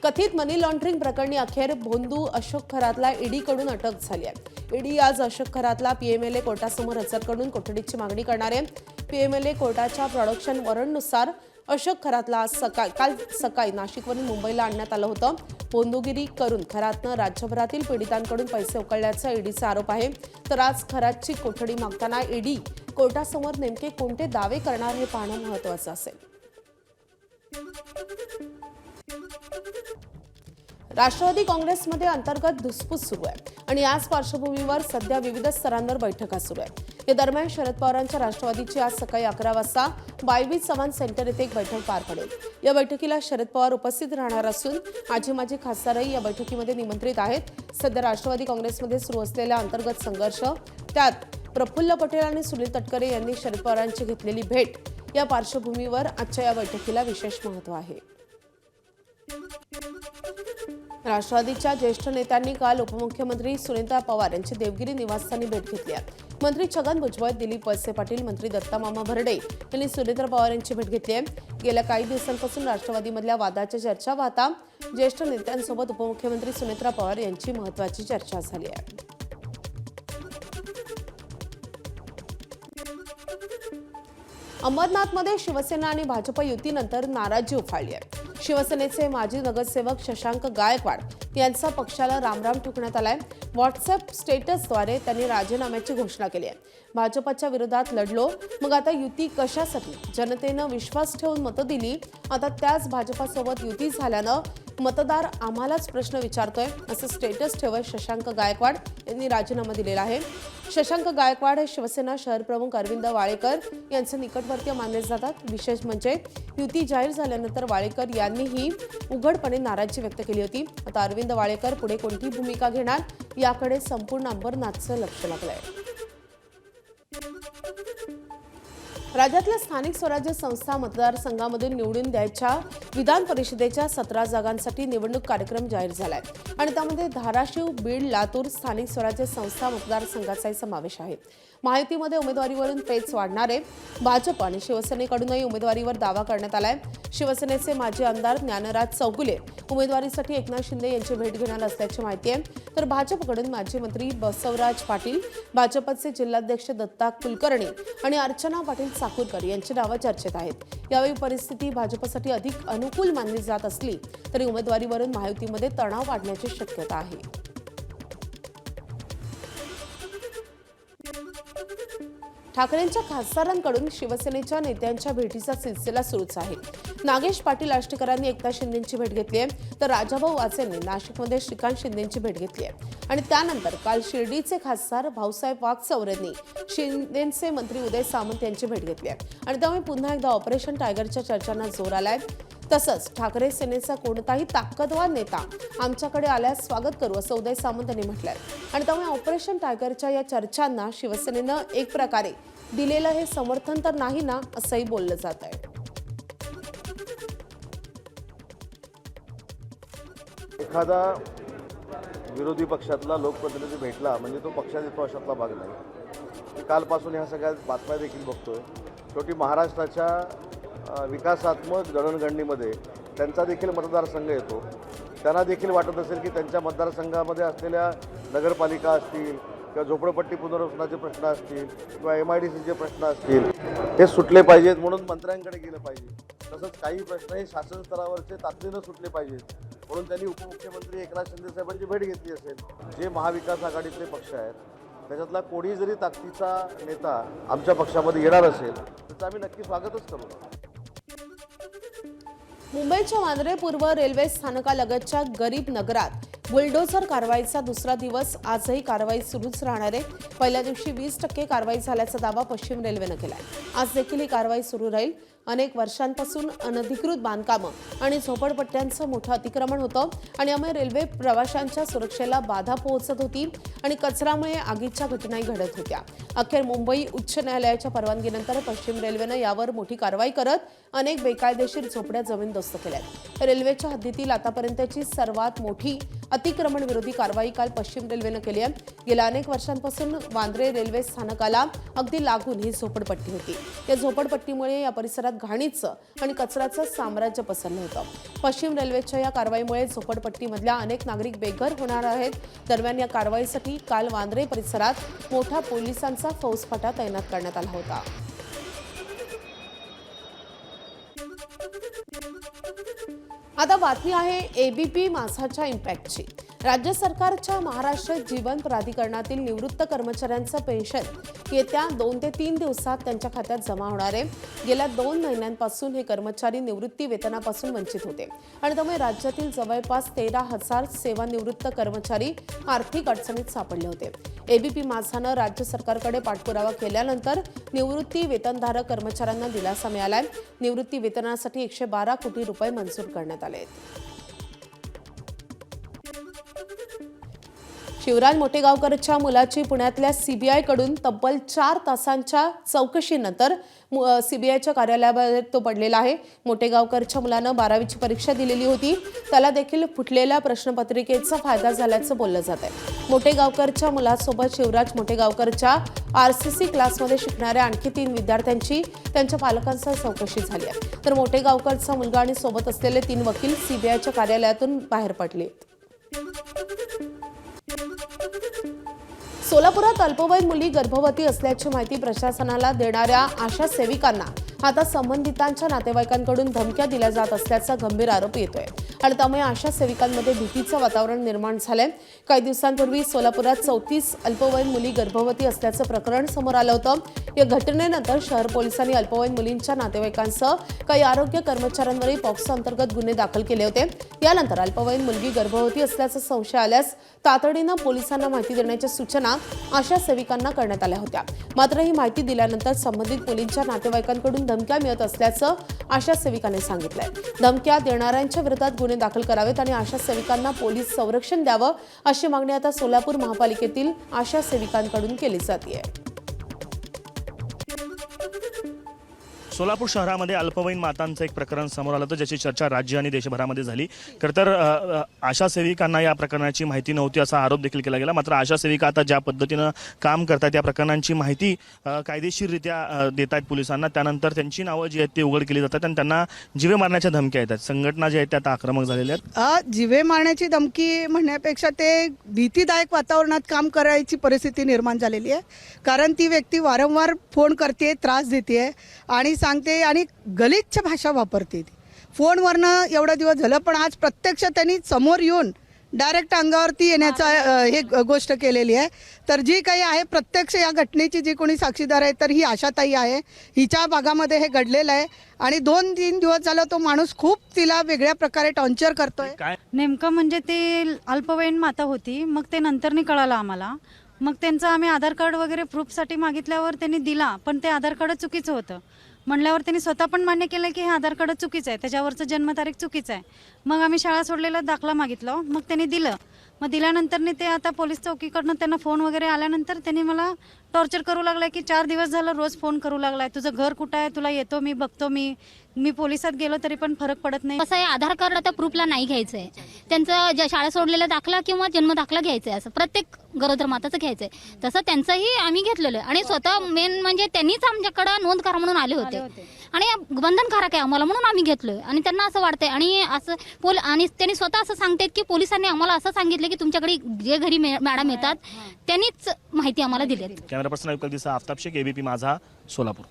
कथित मनी लॉन्ड्रिंग प्रकरणी अखेर भोंदू अशोक खरातला ईडीकडून अटक झाली आहे। ईडी आज अशोक खरातला पीएमएलए कोर्टासमोर हजर करून कोठडीची मागणी करणार आहे। पीएमएलए कोर्टाच्या प्रोडक्शन वॉरंटनुसार अशोक खरातला आज काल सकाळी नाशिकवरून मुंबईला आणण्यात आलं होतं। भोंदूगिरी करून खरातनं राज्यभरातील पीडितांकडून पैसे उकळल्याचा ईडीचा आरोप आहे। तर आज खरातची कोठडी मागताना ईडी कोर्टासमोर नेमके कोणते दावे करणार हे पाहणं महत्त्वाचं असेल। राष्ट्रवादी काँग्रेसमध्ये अंतर्गत धुसफूस सुरू आहे आणि याच पार्श्वभूमीवर सध्या विविध स्तरांवर बैठका सुरू आहेत। या दरम्यान शरद पवारांच्या राष्ट्रवादीची आज सकाळी 11 वाजता बायबी चव्हाण सेंटर येथे एक बैठक पार पडेल। या बैठकीला शरद पवार उपस्थित राहणार असून माजी खासदारही या बैठकीमध्ये निमंत्रित आहेत। सध्या राष्ट्रवादी काँग्रेसमध्ये सुरू असलेला अंतर्गत संघर्ष, त्यात प्रफुल्ल पटेल आणि सुनील तटकरे यांनी शरद पवारांची घेतलेली भेट, या पार्श्वभूमीवर आजच्या या बैठकीला विशेष महत्त्व आहे। राष्ट्रवादीच्या ज्येष्ठ नेत्यांनी काल उपमुख्यमंत्री सुनीता पवार यांची देवगिरी निवासस्थानी भेट घेतली आहे। मंत्री छगन भुजबळ, दिलीप वळसे पाटील, मंत्री दत्तामामा भरडे यांनी सुनीता पवार यांची भेट घेतली आहे। गेल्या काही दिवसांपासून राष्ट्रवादीमधल्या वादाच्या चर्चा वाहता ज्येष्ठ नेत्यांसोबत उपमुख्यमंत्री सुनीता पवार यांची महत्त्वाची चर्चा झाली आहे। अंबरनाथमध्ये शिवसेना आणि भाजप युतीनंतर नाराजी उफाळली आहे। शिवसेनेचे माजी नगरसेवक शशांक गायकवाड यांचा पक्षाला रामराम ठोकण्यात आलाय। व्हॉट्सअप स्टेटसद्वारे त्यांनी राजीनाम्याची घोषणा केली आहे। भाजपच्या विरोधात लढलो, मग आता युती कशासाठी? जनतेनं विश्वास ठेवून मतं दिली, आता त्याच भाजपासोबत युती झाल्यानं मतदार आम्हालाच प्रश्न विचारतोय, असं स्टेटस ठेवत शशांक गायकवाड यांनी राजीनामा दिलेला आहे। शशांक गायकवाड हे शिवसेना शहर प्रमुख अरविंद वाळेकर यांचे निकटवर्तीय मानले जातात। विशेष म्हणजे युती जाहीर झाल्यानंतर वाळेकर यांनीही उघडपणे नाराजी व्यक्त केली होती। आता अरविंद वाळेकर पुढे कोणती भूमिका घेणार याकडे संपूर्ण अंबरनाथचं लक्ष लागलंय। राज्यातल्या स्थानिक स्वराज्य संस्था मतदारसंघामधून निवडून द्यायच्या विधान परिषदेच्या 17 जागांसाठी निवडणूक कार्यक्रम जाहीर झालाय आणि त्यामध्ये धाराशिव, बीड, लातूर स्थानिक स्वराज्य संस्था मतदारसंघाचाही समावेश आहे। महायुतीमध्ये उमेदवारीवरून पेच वाढणार आहे। भाजप आणि शिवसेनेकडूनही उमेदवारीवर दावा करण्यात आलाय। शिवसेनेचे माजी आमदार ज्ञानराज चौगुले उमेदवारीसाठी एकनाथ शिंदे यांची भेट घेणार असल्याची माहिती आहे। तर भाजपकडून माजी मंत्री बसवराज पाटील, भाजपचे जिल्हाध्यक्ष दत्ता कुलकर्णी आणि अर्चना पाटील साकुरकर यांची नावं चर्चेत आहेत। यावेळी परिस्थिती भाजपसाठी अधिक अनुकूल मानली जात असली तरी उमेदवारीवरून महायुतीमध्ये तणाव वाढण्याची शक्यता आहे। ठाकरेंच्या खासदारांकडून शिवसेनेच्या नेत्यांच्या भेटीचा सिलसिला सुरूच आहे। नागेश पाटील आष्टीकरांनी एकनाथ शिंदेंची भेट घेतली आहे, तर राजाभाऊ वासेंनी नाशिकमध्ये श्रीकांत शिंदेंची भेट घेतली आहे आणि त्यानंतर काल शिर्डीचे खासदार भाऊसाहेब वागचौरेंनी शिंदेचे मंत्री उदय सामंत यांची भेट घेतली आहे आणि त्यामुळे पुन्हा एकदा ऑपरेशन टायगरच्या चर्चांना जोर आलाय। तसंच ठाकरे सेनेचा कोणताही ताकदवार नेता आमच्याकडे आल्यास स्वागत करू, असं उदय सामंत यांनी म्हटलंय आणि त्यामुळे ऑपरेशन टायगरच्या या चर्चांना शिवसेनेनं एक प्रकारे दिलेलं हे समर्थन तर नाही ना, असंही बोललं जात आहे। एखादा विरोधी पक्षातला लोकप्रतिनिधी भेटला म्हणजे तो पक्षात येतो अशातला भाग नाही। कालपासून ह्या सगळ्या बातम्या देखील बघतोय। शेवटी महाराष्ट्राच्या विकासात्मक जडणघडणीमध्ये त्यांचा देखील मतदारसंघ येतो। त्यांना देखील वाटत असेल की त्यांच्या मतदारसंघामध्ये असलेल्या नगरपालिका असतील किंवा झोपडपट्टी पुनर्वसनाचे प्रश्न असतील किंवा MIDCचे प्रश्न असतील, हे सुटले पाहिजेत म्हणून मंत्र्यांकडे गेलं पाहिजे। तसंच काही प्रश्न हे शासन स्तरावरचे तातडीनं सुटले पाहिजेत म्हणून त्यांनी उपमुख्यमंत्री एकनाथ शिंदे साहेबांची भेट घेतली असेल। जे महाविकास आघाडीतले पक्ष आहेत त्याच्यातला कोणी जरी ताकदीचा नेता आमच्या पक्षामध्ये येणार असेल त्याचं आम्ही नक्की स्वागतच करू। मुंबईच्या वांद्रे पूर्व रेल्वे स्थानकालगतच्या गरीब नगरात बुलडोझर कारवाईचा दुसरा दिवस आजही कारवाई सुरूच राहणार आहे। पहिल्या दिवशी 20% कारवाई झाल्याचा दावा पश्चिम रेल्वेनं केलाय। आज देखील ही कारवाई सुरू राहील। अनेक वर्षांपासून अनधिकृत बांधकामं आणि झोपडपट्ट्यांचं मोठं अतिक्रमण होतं आणि यामुळे रेल्वे प्रवाशांच्या सुरक्षेला बाधा पोहोचत होती आणि कचऱ्यामुळे आगीच्या घटनाही घडत होत्या। अखेर मुंबई उच्च न्यायालयाच्या परवानगीनंतर पश्चिम रेल्वेनं यावर मोठी कारवाई करत अनेक बेकायदेशीर झोपड्या जमीनदोस्त केल्यात। रेल्वेच्या हद्दीतील आतापर्यंतची सर्वात मोठी अतिक्रमण विरोधी कारवाई काल पश्चिम रेल्वेनं केली आहे. गेल्या अनेक वर्षांपासून वांद्रे रेल्वे स्थानकाला अगदी लागून ही झोपडपट्टी होती. या झोपडपट्टीमुळे या परिसरात घाणीचं आणि कचऱ्याचं साम्राज्य पसरलं होतं. पश्चिम रेल्वेच्या या कारवाईमुळे झोपडपट्टीमधल्या अनेक नागरिक बेघर होणार आहेत. दरम्यान या कारवाईसाठी काल वांद्रे परिसरात मोठा पोलिसांचा फौजफाटा तैनात करण्यात आला होता. आता बातमी आहे एबीपी माझाच्या इम्पॅक्टची. राज्य सरकारच्या महाराष्ट्र जीवन प्राधिकरणातील निवृत्त कर्मचाऱ्यांचं पेन्शन येत्या 2 ते 3 दिवसात त्यांच्या खात्यात जमा होणार आहे. गेल्या 2 महिन्यांपासून हे कर्मचारी निवृत्ती वेतनापासून वंचित होते आणि त्यामुळे राज्यातील जवळपास 13,000 सेवानिवृत्त कर्मचारी आर्थिक अडचणीत सापडले होते. एबीपी माझानं राज्य सरकारकडे पाठपुरावा केल्यानंतर निवृत्ती वेतनधारक कर्मचाऱ्यांना दिलासा मिळालाय. निवृत्ती वेतनासाठी 112 कोटी रुपये मंजूर करण्यात आले आहेत. शिवराज मोटेगावकरच्या मुलाची पुण्यातल्या सीबीआयकडून तब्बल 4 तासांच्या चौकशीनंतर सीबीआयच्या कार्यालयाबाहेर तो पडलेला आहे. मोटेगावकरच्या मुलानं 12वीची परीक्षा दिलेली होती. त्याला देखील फुटलेल्या प्रश्नपत्रिकेचा फायदा झाल्याचं बोललं जात आहे. मोटेगावकरच्या मुलासोबत शिवराज मोटेगावकरच्या आरसीसी क्लासमध्ये शिकणाऱ्या आणखी 3 विद्यार्थ्यांची त्यांच्या पालकांसह चौकशी झाली आहे. तर मोटेगावकरचा मुलगा आणि सोबत असलेले 3 वकील सीबीआयच्या कार्यालयातून बाहेर पडले. सोलापुरात अल्पवयीन मुली गर्भवती असल्याची माहिती प्रशासनाला देणाऱ्या आशा सेविकांना आता संबंधितांच्या नातेवाईकांकडून धमक्या दिल्या जात असल्याचा गंभीर आरोप येतोय आणि त्यामुळे आशा सेविकांमध्ये भीतीचं वातावरण निर्माण झालंय. काही दिवसांपूर्वी सोलापुरात 34 अल्पवयीन मुली गर्भवती असल्याचं प्रकरण समोर आलं होतं. या घटनेनंतर शहर पोलिसांनी अल्पवयीन मुलींच्या नातेवाईकांसह काही आरोग्य कर्मचाऱ्यांवरही पॉक्सो अंतर्गत गुन्हे दाखल केले होते. यानंतर अल्पवयीन मुलगी गर्भवती असल्याचा संशय आल्यास तातडीनं पोलिसांना माहिती देण्याच्या सूचना आशा सेविकांना करण्यात आल्या होत्या. मात्र ही माहिती दिल्यानंतर संबंधित मुलींच्या नातेवाईकांकडून धमक्या मिळत असल्याचं आशा सेविकांनी सांगितलंय. धमक्या देणाऱ्यांच्या विरोधात गुन्हे दाखल करावेत आणि आशा सेविकांना पोलीस संरक्षण द्यावं अशी मागणी आता सोलापूर महापालिकेतील आशा सेविकांकडून केली जाते. सोलापूर शहरामध्ये अल्पवयीन मातांचं एक प्रकरण समोर आलं होतं, ज्याची चर्चा राज्य आणि देशभरामध्ये झाली. खरं तर आशा सेविकांना या प्रकरणाची माहिती नव्हती असा आरोप देखील केला गेला. मात्र आशा सेविका आता ज्या पद्धतीनं काम करतात या प्रकरणांची माहिती कायदेशीररित्या देत आहेत पोलिसांना. त्यानंतर त्यांची नावं जी आहेत ती उघड केली जातात आणि त्यांना जीवे मारण्याच्या धमक्या येतात. संघटना ज्या आहेत त्या आता आक्रमक झालेल्या आहेत. जीवे मारण्याची धमकी म्हणण्यापेक्षा ते भीतीदायक वातावरणात काम करायची परिस्थिती निर्माण झालेली आहे. कारण ती व्यक्ती वारंवार फोन करते, त्रास देते आणि सांगते आणि गलिच्छ भाषा वापरते. फोनवरनं एवढा दिवस झालं, पण आज प्रत्यक्ष त्यांनी समोर येऊन डायरेक्ट अंगावरती येण्याचा हे गोष्ट केलेली आहे. तर जी काही आहे प्रत्यक्ष या घटनेची जी कोणी साक्षीदार आहे तर ही आशाताई आहे. हिच्या भागामध्ये हे घडलेलं आहे आणि 2-3 दिवस झालं तो माणूस खूप तिला वेगळ्या प्रकारे टॉर्चर करतोय. नेमकं म्हणजे ते अल्पवयीन माता होती. मग ते नंतरनी कळालं आम्हाला. मग त्यांचं आम्ही आधार कार्ड वगैरे प्रूफसाठी मागितल्यावर त्यांनी दिला, पण ते आधार कार्ड चुकीचं होतं. म्हणल्यावर त्यांनी स्वतः पण मान्य केलं की हे आधार कार्ड चुकीचं आहे, त्याच्यावरचं जन्मतारीख चुकीचं आहे. मग आम्ही शाळा सोडलेला दाखला मागितला, मग त्यांनी दिलं. मग दिल्यानंतर ते आता पोलीस चौकीकडनं त्यांना फोन वगैरे आल्यानंतर त्यांनी मला टॉर्चर करू लागलाय की 4 दिवस झालं रोज फोन करू लागलाय, तुझं घर कुठं आहे, तुला येतो मी, बघतो मी पोलिसात गेलो तरी पण फरक पडत नाही. कसं आहे, आधार कार्ड आता प्रूफला नाही घ्यायचं आहे. त्यांचं शाळा सोडलेला दाखला किंवा जन्म दाखला घ्यायचा आहे, असं प्रत्येक गरोदर माताचं घ्यायचं आहे. तसं त्यांचंही आम्ही घेतलेलं आहे आणि स्वतः मेन म्हणजे त्यांनीच आमच्याकडं नोंद करा म्हणून आले होते आणि बंधनकारक आहे आम्हाला म्हणून आम्ही घेतलोय. आणि त्यांना असं वाटतंय आणि असं आणि त्यांनी स्वतः असं सांगतात की पोलिसांनी आम्हाला असं सांगितलं की तुमच्याकडे जे घरी मॅडम येतात त्यांनीच माहिती आम्हाला दिली. कॅमेरा पर्सन आयुक्त दिसा आफ्ताब शेख, एबीपी माझा, सोलापूर.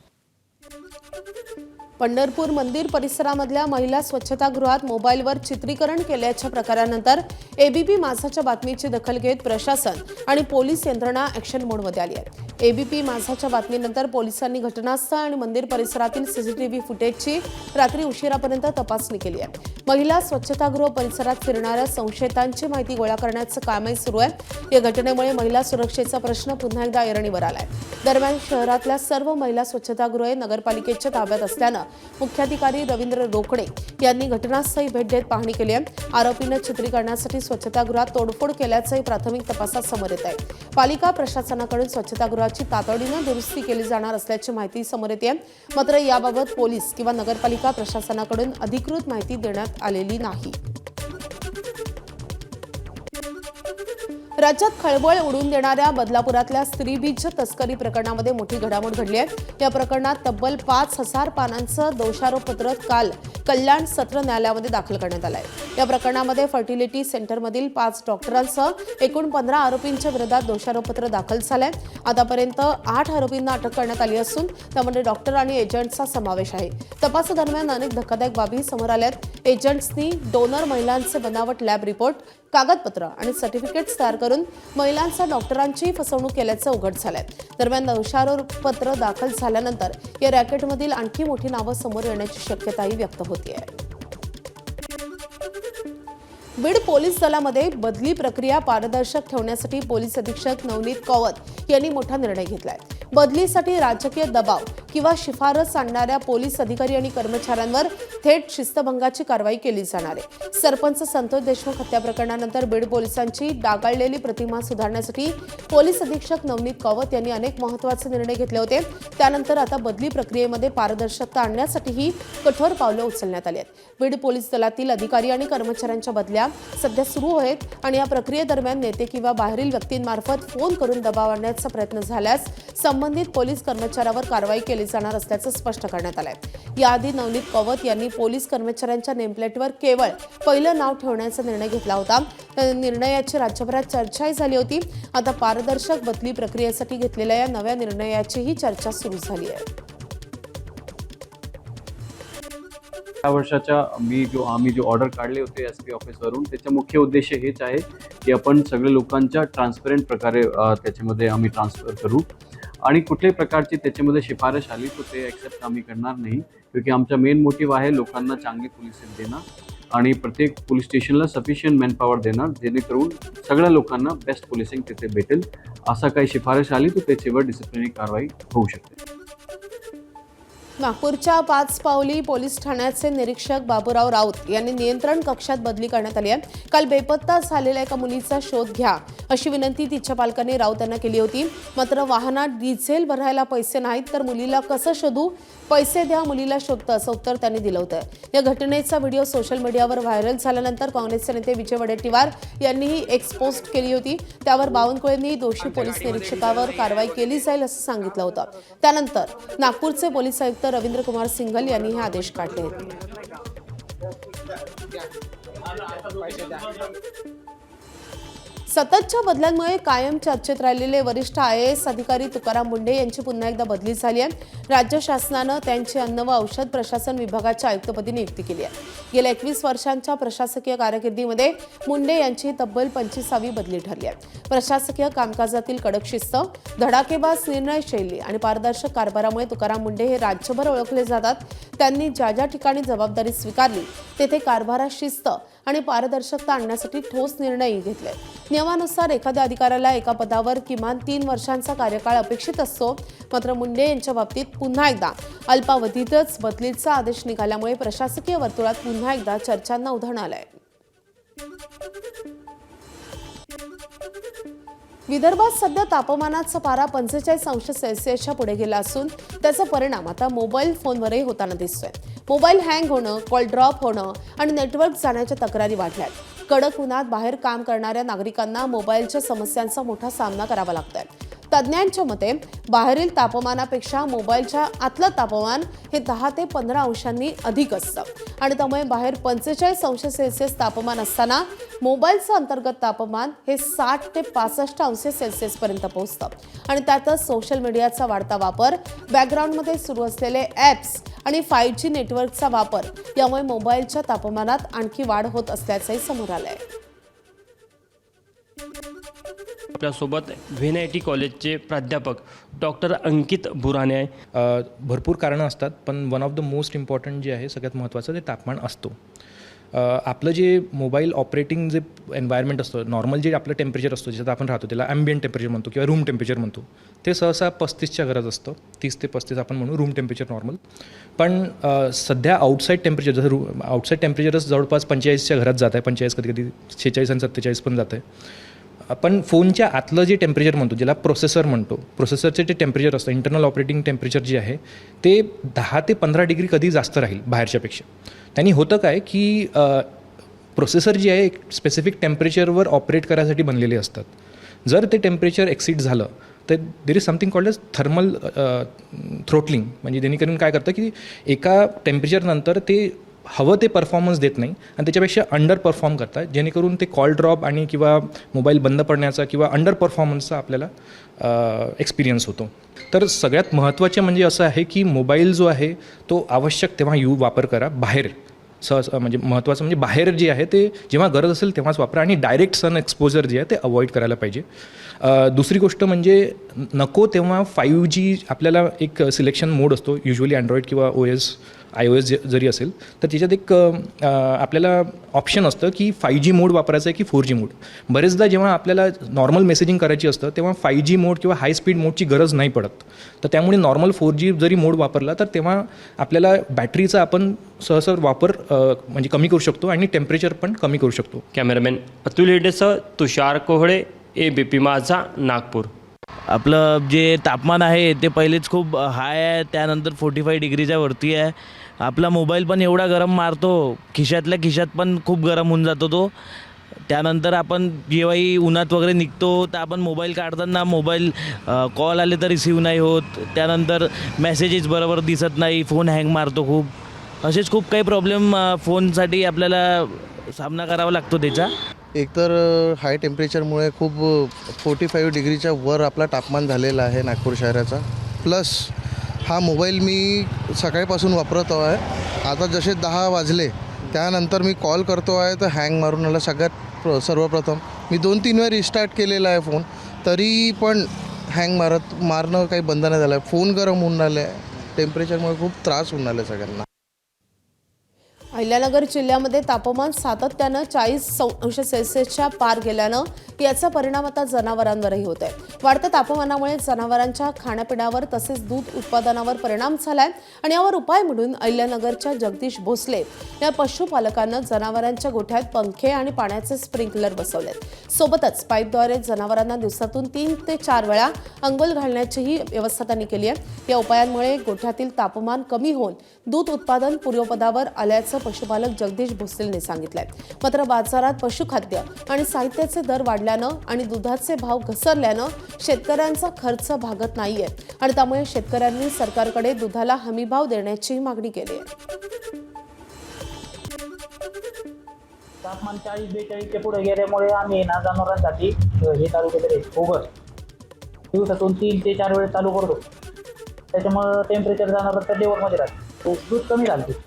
पंढरपूर मंदिर परिसरामधल्या महिला स्वच्छतागृहात मोबाईलवर चित्रीकरण केल्याच्या प्रकारानंतर एबीपी माझाच्या बातमीची दखल घेत प्रशासन आणि पोलीस यंत्रणा ॲक्शन मोडमध्ये आली आहे. एबीपी माझाच्या बातमीनंतर पोलिसांनी घटनास्थळ आणि मंदिर परिसरातील सीसीटीव्ही फुटेजची रात्री उशिरापर्यंत तपासणी केली आहे. महिला स्वच्छतागृह परिसरात फिरणाऱ्या संशयितांची माहिती गोळा करण्याचं कामही सुरू आहे. या घटनेमुळे महिला सुरक्षेचा प्रश्न पुन्हा एकदा ऐरणीवर आलाय. दरम्यान शहरातल्या सर्व महिला स्वच्छतागृहे नगरपालिकेच्या ताब्यात असल्यानं मुख्याधिकारी रवींद्र रोकडे यांनी घटनास्थळी भेट देत पाहणी केली आहे. आरोपीनं चित्रीकरणासाठी स्वच्छतागृहात तोडफोड केल्याचंही प्राथमिक तपासात समोर येत आहे. पालिका प्रशासनाकडून स्वच्छतागृहाची तातडीनं दुरुस्ती केली जाणार असल्याची माहिती समोर येते. मात्र याबाबत पोलीस किंवा नगरपालिका प्रशासनाकडून अधिकृत माहिती देण्यात आलेली नाही. राज्यात खळबळ उडून देणाऱ्या बदलापुरातल्या स्त्रीबीज तस्करी प्रकरणामध्ये मोठी घडामोड घडली आहे. या प्रकरणात तब्बल 5,000 पानांचं दोषारोपपत्र काल कल्याण सत्र न्यायालयामध्ये दाखल करण्यात आलं आहे. या प्रकरणामध्ये फर्टिलिटी सेंटरमधील 5 डॉक्टरांसह एकूण 15 आरोपींच्या विरोधात दोषारोपपत्र दाखल झालंय. आतापर्यंत 8 आरोपींना अटक करण्यात आली असून त्यामध्ये डॉक्टर आणि एजंट्सचा समावेश आहे. तपासादरम्यान अनेक धक्कादायक बाबी समोर आल्यात. एजंट्सनी डोनर महिलांचे बनावट लॅब रिपोर्ट, कागदपत्र आणि सर्टिफिकेट्स तयार करून महिलांचा डॉक्टरांची फसवणूक केल्याचं उघड झालंय. दरम्यान दोषारोपपत्र दाखल झाल्यानंतर या रॅकेटमधील आणखी मोठी नावं समोर येण्याची शक्यताही व्यक्त होतीये. बीड पोलीस दलामध्ये बदली प्रक्रिया पारदर्शक ठेवण्यासाठी पोलीस अधीक्षक नवनीत कौवत यांनी मोठा निर्णय घेतलाय. बदलीसाठी राजकीय दबाव किंवा शिफारस आणणाऱ्या पोलीस अधिकारी आणि कर्मचाऱ्यांवर थेट शिस्तभंगाची कारवाई केली जाणार आहे. सरपंच संतोष देशमुख हत्या प्रकरणानंतर बीड पोलिसांची डागाळलेली प्रतिमा सुधारण्यासाठी पोलीस अधीक्षक नवनीत कौवत यांनी अनेक महत्त्वाचे निर्णय घेतले होते. त्यानंतर आता बदली प्रक्रियेमध्ये पारदर्शकता आणण्यासाठीही कठोर पावलं उचलण्यात आली आहेत. बीड पोलीस दलातील अधिकारी आणि कर्मचाऱ्यांच्या बदल्या सध्या सुरू आहेत आणि या प्रक्रियेदरम्यान नेते किंवा बाहेरील व्यक्तींमार्फत फोन करून दबाव आणण्याचा प्रयत्न झाल्यास संबंधित पोलीस कर्मचाऱ्यावर कारवाई केली जाणार असल्याचं स्पष्ट करण्यात आलंय. याआधी नवनीत कौवत यांनी पोलीस कर्मचाऱ्यांच्या नेमप्लेटवर केवळ पहिलं नाव ठेवण्याचा निर्णय घेतला होता. त्या निर्णयाची राज्यभरात चर्चाही झाली होती. आता पारदर्शक बदली प्रक्रियेसाठी घेतलेल्या या नव्या निर्णयाचीही चर्चा सुरू झाली आहे. या वर्षाच्या आम्ही जो ऑर्डर काढले होते SP ऑफिसवरून, त्याचा मुख्य उद्देश हेच आहे की आपण सगळ्या लोकांच्या ट्रान्सपरंट प्रकारे त्याच्यामध्ये आम्ही ट्रान्सफर करू आणि कुठल्याही प्रकारची त्याच्यामध्ये शिफारस आली तर ते ॲक्सेप्ट आम्ही करणार नाही. क्योंकि आमचा मेन मोटिव्ह आहे लोकांना चांगली पोलिसिंग देणं आणि प्रत्येक पोलीस स्टेशनला सफिशियंट मॅनपॉवर देणं, जेणेकरून सगळ्या लोकांना बेस्ट पोलिसिंग तिथे भेटेल. असा काही शिफारस आली तर त्याच्यावर डिसिप्लिनरी कारवाई होऊ शकते. नागपूरच्या 5 पावली पोलीस ठाण्याचे निरीक्षक बाबूराव राऊत यांनी नियंत्रण कक्षात बदली करण्यात आली आहे. काल बेपत्ता झालेल्या एका मुलीचा शोध घ्या अशी विनंती तिच्या पालकांनी राऊत यांना केली होती. मात्र वाहनात डिझेल भरायला पैसे नाहीत तर मुलीला कसं शोधू, पैसे द्या मुलीला शोधतं असं उत्तर त्यांनी दिलं होतं. या घटनेचा व्हिडिओ सोशल मीडियावर व्हायरल झाल्यानंतर काँग्रेसचे नेते विजय वडेट्टीवार यांनीही एक पोस्ट केली होती. त्यावर बावनकुळेंनी दोषी पोलीस निरीक्षकावर कारवाई केली जाईल असं सांगितलं होतं. त्यानंतर नागपूरचे पोलीस आयुक्त रवींद्र कुमार सिंघल यांनी हे आदेश काढले आहेत. सततच्या बदल्यांमुळे कायम चर्चेत राहिलेले वरिष्ठ IAS अधिकारी तुकाराम मुंढे यांची पुन्हा एकदा बदली झाली आहे. राज्य शासनानं त्यांची अन्न व औषध प्रशासन विभागाच्या आयुक्तपदी नियुक्ती केली आहे. गेल्या 21 वर्षांच्या प्रशासकीय कारकिर्दीमध्ये मुंढे यांची तब्बल 25वी बदली ठरली आहे. प्रशासकीय कामकाजातील कडक शिस्त, धडाकेबाज निर्णय शैली आणि पारदर्शक कारभारामुळे तुकाराम मुंढे हे राज्यभर ओळखले जातात. त्यांनी ज्या ज्या ठिकाणी जबाबदारी स्वीकारली तेथे कारभारात शिस्त आणि पारदर्शकता आणण्यासाठी ठोस निर्णयही घेतले. नियमानुसार एखाद्या अधिकाऱ्याला एका पदावर किमान 3 वर्षांचा कार्यकाळ अपेक्षित असतो. मात्र मुंढे यांच्या बाबतीत पुन्हा एकदा अल्पावधीतच बदलीचा आदेश निघाल्यामुळे प्रशासकीय वर्तुळात पुन्हा एकदा चर्चांना उधाण आलंय. विदर्भात सध्या तापमानाचा पारा 45 अंश सेल्सिअसच्या पुढे गेला असून त्याचा परिणाम आता मोबाईल फोनवरही होताना दिसतोय. मोबाईल हँग होणं, कॉल ड्रॉप होणं आणि नेटवर्क जाण्याच्या तक्रारी वाढल्यात. कडक उन्हात बाहेर काम करणाऱ्या नागरिकांना मोबाईलच्या समस्यांचा मोठा सामना करावा लागतोय. तज्ज्ञांच्या मते बाहेरील तापमानापेक्षा मोबाईलच्या आतलं तापमान हे 10 ते 15 अंशांनी अधिक असतं आणि त्यामुळे बाहेर 45 अंश सेल्सिअस तापमान असताना मोबाईलचं अंतर्गत तापमान हे 60 ते 65 अंश सेल्सिअसपर्यंत पोहोचतं. आणि त्यातच सोशल मीडियाचा वाढता वापर, बॅकग्राऊंडमध्ये सुरू असलेले ॲप्स आणि 5G नेटवर्कचा वापर यामुळे मोबाईलच्या तापमानात आणखी वाढ होत असल्याचंही समोर आलंय. आपल्यासोबत VNIT कॉलेजचे प्राध्यापक डॉक्टर अंकित बुराणे आहे. भरपूर कारणं असतात, पण one of the most important जे आहे सगळ्यात महत्त्वाचं ते तापमान असतो. आपलं जे मोबाईल ऑपरेटिंग जे एन्व्हायरमेंट असतं, नॉर्मल जे आपलं टेम्परेचर असतं ज्याच्यात आपण राहतो त्याला ॲम्बियंट टेम्परेचर म्हणतो किंवा रूम टेम्परेचर म्हणतो, ते सहसा 35च्या घरात असतं. 30 ते 35 आपण म्हणू रूम टेम्परेचर नॉर्मल. पण सध्या आउटसाईड टेम्परेचर जसं आउटसाईड टेम्परेचरच जवळपास 45च्या घरात जात आहे, 45 कधी कधी 46 आणि 47 पण जात आहे. पण फोनच्या आतलं जे टेम्परेचर म्हणतो, ज्याला प्रोसेसर म्हणतो, प्रोसेसरचे जे टेम्परेचर असतं, इंटरनल ऑपरेटिंग टेम्परेचर जे आहे ते 10 ते 15 डिग्री कधी जास्त राहील बाहेरच्यापेक्षा. त्यांनी होतं काय की प्रोसेसर जे आहे एक स्पेसिफिक टेम्परेचरवर ऑपरेट करायसाठी बनलेले असतात. जर ते टेम्परेचर एक्सीड झालं तर there is something called as thermal throttling, म्हणजे जेणेकरून काय करतं की एका टेम्परेचरनंतर ते हवं ते परफॉर्मन्स देत नाही आणि त्याच्यापेक्षा अंडर परफॉर्म करतात, जेणेकरून ते कॉल ड्रॉप आणि किंवा मोबाईल बंद पडण्याचा किंवा अंडर परफॉर्मन्सचा आपल्याला एक्सपिरियन्स होतो. तर सगळ्यात महत्त्वाचे म्हणजे असं आहे की मोबाईल जो आहे तो आवश्यक तेव्हा वापर करा, बाहेर म्हणजे महत्त्वाचं म्हणजे बाहेर जे आहे ते जेव्हा गरज असेल तेव्हाच वापरा आणि डायरेक्ट सन एक्सपोजर जे आहे ते अवॉइड करायला पाहिजे. दुसरी गोष्ट म्हणजे नको तेव्हा 5G आपल्याला एक सिलेक्शन मोड असतो, युजली अँड्रॉइड किंवा iOS जरी असेल तर त्याच्यात एक आपल्याला ऑप्शन असतं की 5G मोड वापरायचं आहे की 4G मोड. बरेचदा जेव्हा आपल्याला नॉर्मल मेसेजिंग करायची असतं तेव्हा 5G मोड किंवा हाय स्पीड मोडची गरज नाही पडत. तर त्यामुळे नॉर्मल 4G जरी मोड वापरला तर तेव्हा आपल्याला बॅटरीचा आपण सहसा वापर म्हणजे कमी करू शकतो आणि टेम्परेचर पण कमी करू शकतो. कॅमेरामॅन अतुल हेडेसह तुषार कोहळे, ABP माझा, नागपूर. आपलं जे तापमान आहे ते पहिलेच खूप हाय आहे, त्यानंतर 45 डिग्रीच्या वरती आहे. आपला मोबाईल पण एवढा गरम मारतो, खिशातल्या खिशात पण खूप गरम होऊन जातो तो. त्यानंतर आपण जेव्हाही उन्हात वगैरे निघतो तर आपण मोबाईल काढताना मोबाईल कॉल आले तर रिसीव नाही होत, त्यानंतर मेसेजेस बरोबर दिसत नाही, फोन हँग मारतो खूप. असेच खूप काही प्रॉब्लेम फोनसाठी आपल्याला सामना करावा लागतो त्याचा. एकतर हाय टेम्परेचरमुळे खूप 45 डिग्रीच्या वर आपला तापमान झालेला आहे नागपूर शहराचा. प्लस हा मोबाईल मी सकाळपासून वापरत आहे. आता जसे 10 वाजले त्यानंतर मी कॉल करतो आहे तर हँग मारून आला. सर्वप्रथम मी 2-3 वेळा रिस्टार्ट केलेला आहे फोन, तरी पण हँग मारणं काही बंद नाही झालं आहे. फोन गरम होऊन राहिले आहे, टेम्परेचरमुळे खूप त्रास होऊन राहिले सगळ्यांना. अहिल्यानगर जिल्ह्यामध्ये तापमान सातत्यानं 40°C पार गेल्यानं याचा परिणाम आता जनावरांवरही होत आहे. वाढत्या तापमानामुळे जनावरांच्या खाण्यापिण्यावर तसेच दूध उत्पादनावर परिणाम झालाय आणि यावर उपाय म्हणून अहिल्यानगरच्या जगदीश भोसले या पशुपालकांना जनावरांच्या गोठ्यात पंखे आणि पाण्याचे स्प्रिंकलर बसवलेत. सोबतच पाईपद्वारे जनावरांना दिवसातून 3 ते 4 वेळा अंघोळ घालण्याचीही व्यवस्था त्यांनी केली आहे. या उपायांमुळे गोठ्यातील तापमान कमी होऊन दूध उत्पादन पूर्वपदावर आल्याचं पशुपालक जगदीश भोसलेंनी सांगितलंय. मात्र बाजारात पशुखाद्य आणि साहित्याचे दर वाढल्यानं आणि दुधाचे भाव घसरल्यानं शेतकऱ्यांचा खर्च भागत नाहीये आणि त्यामुळे शेतकऱ्यांनी सरकारकडे दुधाला हमीभाव देण्याची मागणी केली आहे. तापमान 40-42 पुढे गेल्यामुळे आम्ही जनावरांसाठी हे चालू केलेले ओव्हर दिवसातून 3 ते 4 वेळेस चालू करतो. त्याच्यामुळं टेम्परेचर जनावरांच्या लेवलमध्ये राहते, दूध कमी घालते.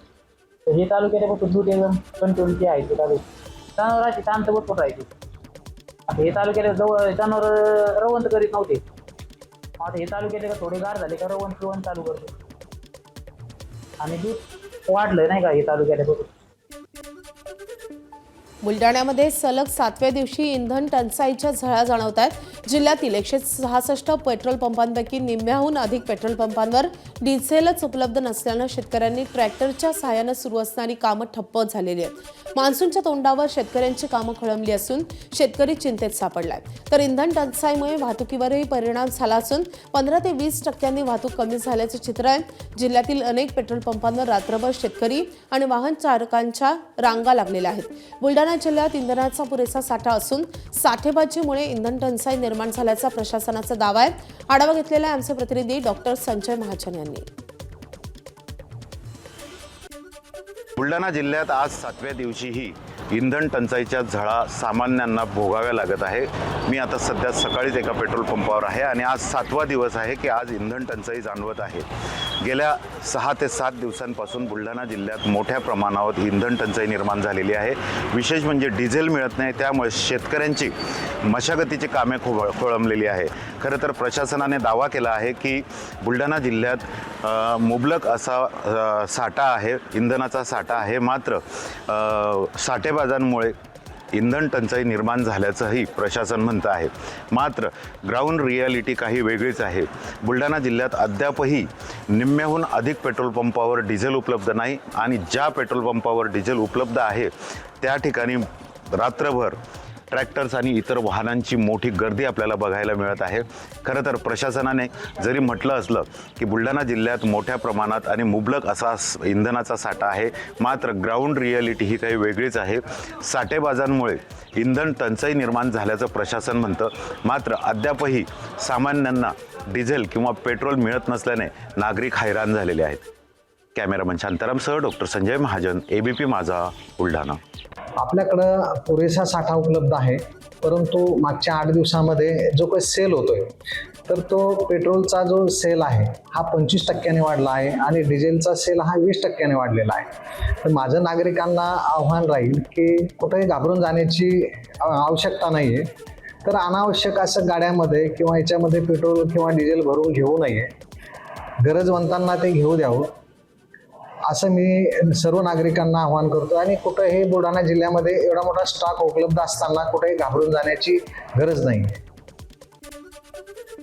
हे चालू केल्यापासून दूध एकदम कंट्रोल जे आहे ते चालू जनावरांची शांत बसून राहायची. आता हे चालू केलं जवळ जनावर रवंत करीत नव्हते, आता हे चालू केले का थोडे गार झाले का रवंत चालू करतो आणि दूध वाढलं नाही का हे चालू केल्यापासून. बुलढाण्यामध्ये सलग 7व्या दिवशी इंधन टंचाईच्या झळा जाणवत आहेत. जिल्ह्यातील 166 पेट्रोल पंपांपैकी निम्म्याहून अधिक पेट्रोल पंपांवर डिझेलच उपलब्ध नसल्यानं शेतकऱ्यांनी ट्रॅक्टरच्या सहाय्यानं सुरू असणारी कामं ठप्प झालेली आहेत. मान्सूनच्या तोंडावर शेतकऱ्यांची कामं खोळंबली असून शेतकरी चिंतेत सापडलाय. तर इंधन टंचाईमुळे वाहतुकीवरही परिणाम झाला असून 15 ते 20% वाहतूक कमी झाल्याचं चित्र आहे. जिल्ह्यातील अनेक पेट्रोल पंपांवर रात्रभर शेतकरी आणि वाहन चालकांच्या रांगा लागलेल्या आहेत. बुलढाणा जिल्ह्यात इंधनाचा पुरेसा साठा असून साठेबाजीमुळे इंधन टंचाई निर्माण झाल्याचा प्रशासनाचा दावा आहे. आढावा घेतलेला आमचे प्रतिनिधी डॉक्टर संजय महाजन यांनी. बुलढाणा जिल्ह्यात आज 7व्या दिवशीही इंधन टंचाईच्या झळा सामान्यांना भोगाव्या लागत आहे. मी आता सध्या सकाळीच एका पेट्रोल पंपावर आहे आणि आज 7वा दिवस आहे की आज इंधन टंचाई जाणवत आहे. गेल्या 6 ते 7 दिवसांपासून बुलढाणा जिल्ह्यात मोठ्या प्रमाणावर इंधन टंचाई निर्माण झालेली आहे. विशेष म्हणजे डिझेल मिळत नाही, त्यामुळे शेतकऱ्यांची मशागतीची कामे खोळंबलेली आहे. खरं तर प्रशासनाने दावा केला आहे की बुलढाणा जिल्ह्यात मुबलक असा साठा आहे, इंधनाचा साठा आहे. मात्र साठेबाजांमुळे इंधन टंचाई निर्माण झाल्याचंही प्रशासन म्हणतं आहे. मात्र ग्राउंड रिॲलिटी काही वेगळीच आहे. बुलढाणा जिल्ह्यात अद्यापही निम्म्याहून अधिक पेट्रोल पंपावर डिझेल उपलब्ध नाही आणि ज्या पेट्रोल पंपावर डिझेल उपलब्ध आहे त्या ठिकाणी रात्रभर ट्रॅक्टर्स आणि इतर वाहनांची मोठी गर्दी आपल्याला बघायला मिळत आहे. खरं तर प्रशासनाने जरी म्हटलं असलं की बुलढाणा जिल्ह्यात मोठ्या प्रमाणात आणि मुबलक असा इंधनाचा साठा आहे, मात्र ग्राउंड रिॲलिटी ही काही वेगळीच आहे. साठेबाजांमुळे इंधन टंचाई निर्माण झाल्याचं प्रशासन म्हणतं, मात्र अद्यापही सामान्यांना डिझेल किंवा पेट्रोल मिळत नसल्याने नागरिक हैराण झालेले आहेत. कॅमेरामन शांतारामसह डॉक्टर संजय महाजन, ABP माझा, बुलढाणा. आपल्याकडं पुरेसा साठा उपलब्ध आहे, परंतु मागच्या 8 दिवसामध्ये जो काही सेल होतोय तर तो पेट्रोलचा जो सेल आहे हा 25% वाढला आहे आणि डिझेलचा सेल हा 20% वाढलेला आहे. तर माझं नागरिकांना आव्हान राहील की कुठेही घाबरून जाण्याची आवश्यकता नाही आहे. तर अनावश्यक असं गाड्यामध्ये किंवा याच्यामध्ये पेट्रोल किंवा डिझेल भरून घेऊ नये. गरजवंतांना ते घेऊ द्यावं असं मी सर्व नागरिकांना आवाहन करतो. आणि कुठेही बुलढाणा जिल्ह्यामध्ये एवढा मोठा स्टॉक उपलब्ध असताना कुठेही घाबरून जाण्याची गरज नाही.